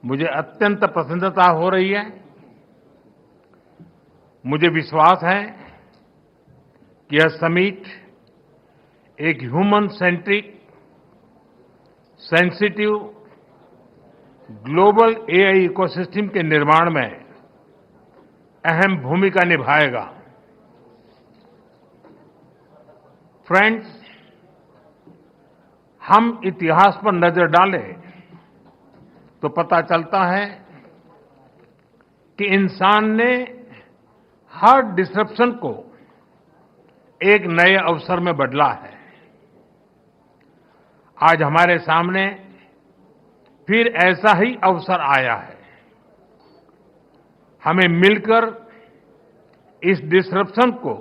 मुझे अत्यंत प्रसन्नता हो रही है। मुझे विश्वास है कि यह समिट एक human centric, sensitive global AI ecosystem के निर्माण में अहम भूमिका निभाएगा। फ्रेंड्स, हम इतिहास पर नजर डालें तो पता चलता है कि इंसान ने हर डिसरप्शन को एक नए अवसर में बदला है। आज हमारे सामने फिर ऐसा ही अवसर आया है। हमें मिलकर इस डिसरप्शन को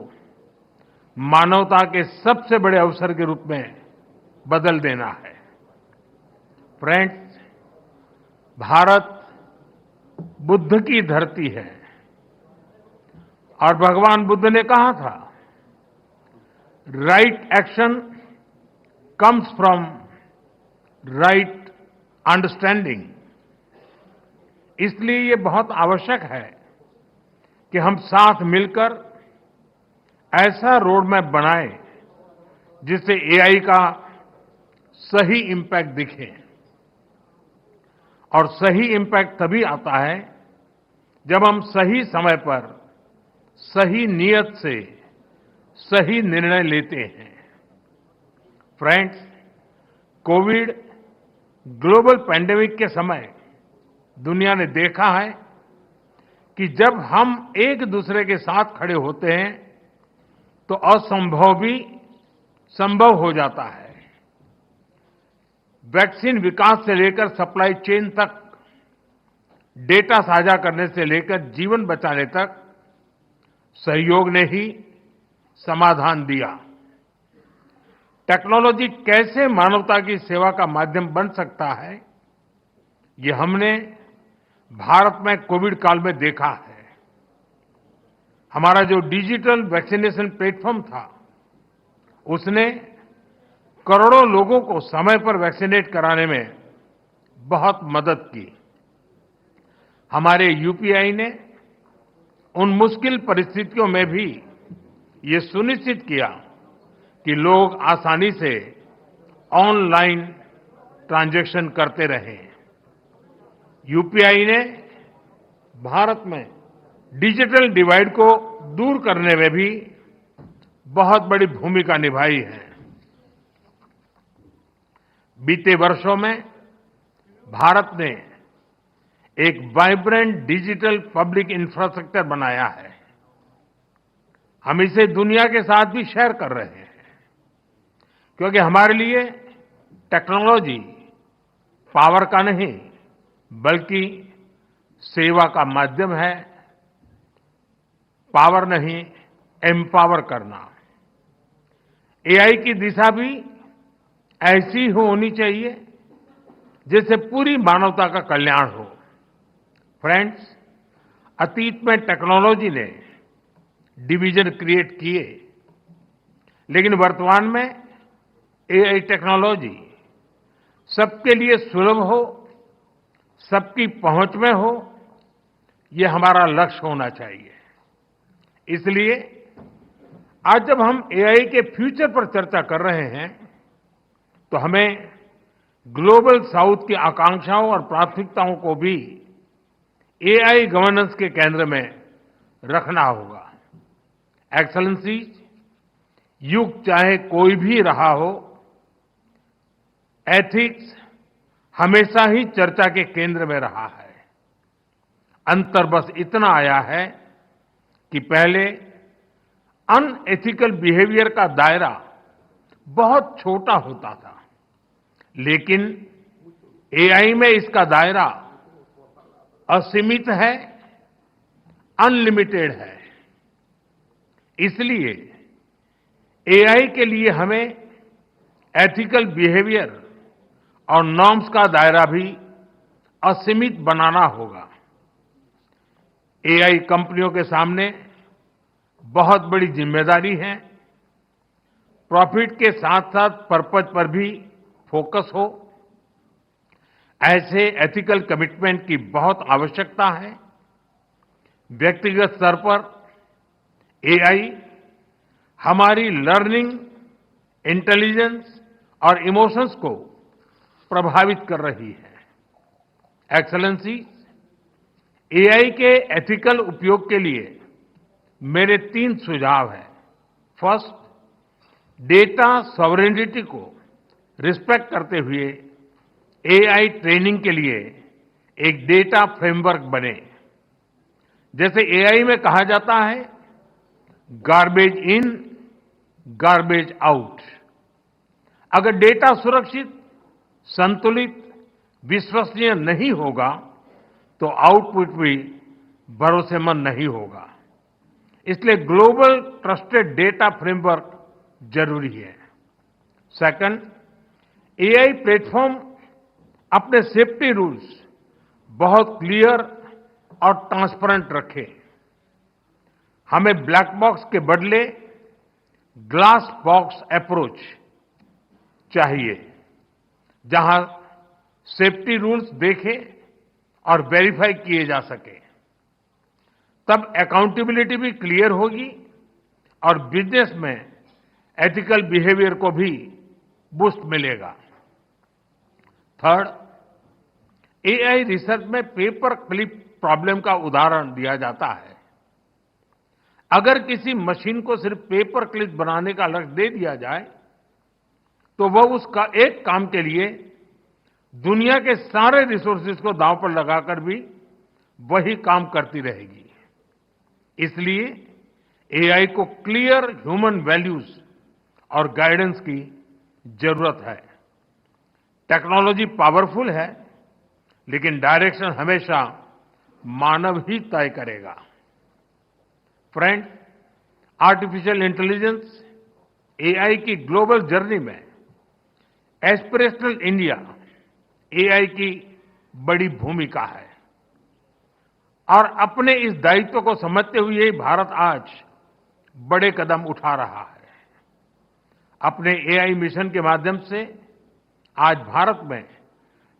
मानवता के सबसे बड़े अवसर के रूप में बदल देना है। फ्रेंड्स, भारत बुद्ध की धरती है और भगवान बुद्ध ने कहा था, right action comes from right understanding. इसलिए ये बहुत आवश्यक है कि हम साथ मिलकर ऐसा रोड मैप बनाएं जिससे एआई का सही इंपैक्ट दिखे। और सही इंपैक्ट तभी आता है जब हम सही समय पर सही नियत से सही निर्णय लेते हैं। फ्रेंड्स, कोविड ग्लोबल पैंडेमिक के समय दुनिया ने देखा है कि जब हम एक दूसरे के साथ खड़े होते हैं तो असंभव भी संभव हो जाता है। वैक्सीन विकास से लेकर सप्लाई चेन तक, डेटा साझा करने से लेकर जीवन बचाने तक सहयोग ने ही समाधान दिया। टेक्नोलॉजी कैसे मानवता की सेवा का माध्यम बन सकता है, ये हमने भारत में कोविड काल में देखा है। हमारा जो डिजिटल वैक्सीनेशन प्लेटफॉर्म था, उसने करोड़ों लोगों को समय पर वैक्सीनेट कराने में बहुत मदद की। हमारे यूपीआई ने उन मुश्किल परिस्थितियों में भी ये सुनिश्चित किया कि लोग आसानी से ऑनलाइन ट्रांजैक्शन करते रहें। यूपीआई ने भारत में डिजिटल डिवाइड को दूर करने में भी बहुत बड़ी भूमिका निभाई है। बीते वर्षों में भारत ने एक वाइब्रेंट डिजिटल पब्लिक इंफ्रास्ट्रक्चर बनाया है। हम इसे दुनिया के साथ भी शेयर कर रहे हैं, क्योंकि हमारे लिए टेक्नोलॉजी पावर का नहीं बल्कि सेवा का माध्यम है। पावर नहीं, एम्पावर करना। एआई की दिशा भी ऐसी होनी चाहिए जिससे पूरी मानवता का कल्याण हो। फ्रेंड्स, अतीत में टेक्नोलॉजी ने डिवीजन क्रिएट किए, लेकिन वर्तमान में एआई टेक्नोलॉजी सबके लिए सुलभ हो, सबकी पहुंच में हो, ये हमारा लक्ष्य होना चाहिए। इसलिए आज जब हम एआई के फ्यूचर पर चर्चा कर रहे हैं तो हमें ग्लोबल साउथ की आकांक्षाओं और प्राथमिकताओं को भी एआई गवर्नेंस के केंद्र में रखना होगा। एक्सेलेंसीज, युग चाहे कोई भी रहा हो, एथिक्स हमेशा ही चर्चा के केंद्र में रहा है। अंतर बस इतना आया है कि पहले अनएथिकल बिहेवियर का दायरा बहुत छोटा होता था, लेकिन एआई में इसका दायरा असीमित है, अनलिमिटेड है। इसलिए एआई के लिए हमें एथिकल बिहेवियर और नॉर्म्स का दायरा भी असीमित बनाना होगा। एआई कंपनियों के सामने बहुत बड़ी जिम्मेदारी है। प्रॉफिट के साथ साथ पर्पज पर भी फोकस हो। ऐसे एथिकल कमिटमेंट की बहुत आवश्यकता है। व्यक्तिगत स्तर पर एआई हमारी लर्निंग, इंटेलिजेंस और इमोशंस को प्रभावित कर रही है। एक्सेलेंसी, एआई के एथिकल उपयोग के लिए मेरे 3 सुझाव हैं। फर्स्ट, डेटा सॉवरेनिटी को रिस्पेक्ट करते हुए एआई ट्रेनिंग के लिए एक डेटा फ्रेमवर्क बने। जैसे एआई में कहा जाता है, गार्बेज इन, गार्बेज आउट। अगर डेटा सुरक्षित, संतुलित, विश्वसनीय नहीं होगा तो आउटपुट भी भरोसेमंद नहीं होगा। इसलिए ग्लोबल ट्रस्टेड डेटा फ्रेमवर्क जरूरी है। सेकंड, एआई प्लेटफॉर्म अपने सेफ्टी रूल्स बहुत क्लियर और ट्रांसपेरेंट रखें। हमें ब्लैक बॉक्स के बदले ग्लास बॉक्स अप्रोच चाहिए, जहां सेफ्टी रूल्स देखे और वेरीफाई किए जा सके। तब अकाउंटेबिलिटी भी क्लियर होगी और बिजनेस में एथिकल बिहेवियर को भी बूस्ट मिलेगा। थर्ड, एआई रिसर्च में पेपर क्लिप प्रॉब्लम का उदाहरण दिया जाता है। अगर किसी मशीन को सिर्फ पेपर क्लिप बनाने का लक्ष्य दे दिया जाए तो वह उसका एक काम के लिए दुनिया के सारे रिसोर्सेज को दांव पर लगाकर भी वही काम करती रहेगी। इसलिए एआई को क्लियर ह्यूमन वैल्यूज और गाइडेंस की जरूरत है। टेक्नोलॉजी पावरफुल है, लेकिन डायरेक्शन हमेशा मानव ही तय करेगा। फ्रेंड, आर्टिफिशियल इंटेलिजेंस, एआई की ग्लोबल जर्नी में एस्पिरेशनल इंडिया एआई की बड़ी भूमिका है और अपने इस दायित्व को समझते हुए भारत आज बड़े कदम उठा रहा है। अपने एआई मिशन के माध्यम से आज भारत में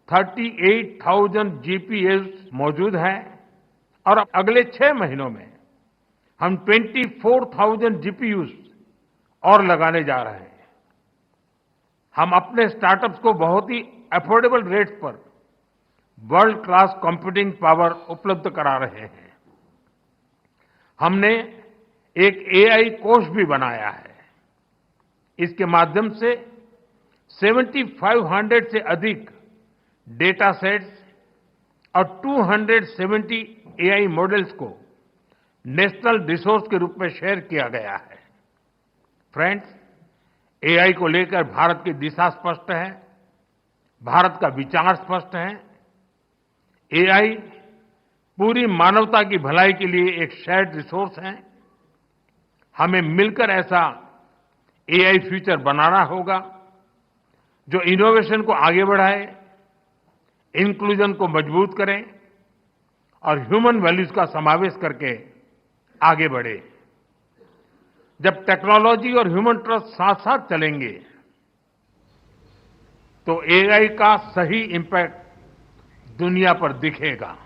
38,000 जीपीएस मौजूद हैं और अगले 6 महीनों में हम 24,000 जीपीयूज और लगाने जा रहे हैं। हम अपने स्टार्टअप्स को बहुत ही अफोर्डेबल रेट्स पर वर्ल्ड क्लास कंप्यूटिंग पावर उपलब्ध करा रहे हैं। हमने एक एआई कोष भी बनाया है। इसके माध्यम से 7,500 से अधिक डेटा सेट्स और 270 एआई मॉडल्स को नेशनल रिसोर्स के रूप में शेयर किया गया है। फ्रेंड्स, एआई को लेकर भारत की दिशा स्पष्ट है, भारत का विचार स्पष्ट है। एआई पूरी मानवता की भलाई के लिए एक शेयर्ड रिसोर्स है। हमें मिलकर ऐसा एआई फ्यूचर बनाना होगा जो इनोवेशन को आगे बढ़ाए, इंक्लूजन को मजबूत करे और ह्यूमन वैल्यूज का समावेश करके आगे बढ़े। जब टेक्नोलॉजी और ह्यूमन ट्रस्ट साथ साथ चलेंगे तो एआई का सही इंपैक्ट दुनिया पर दिखेगा।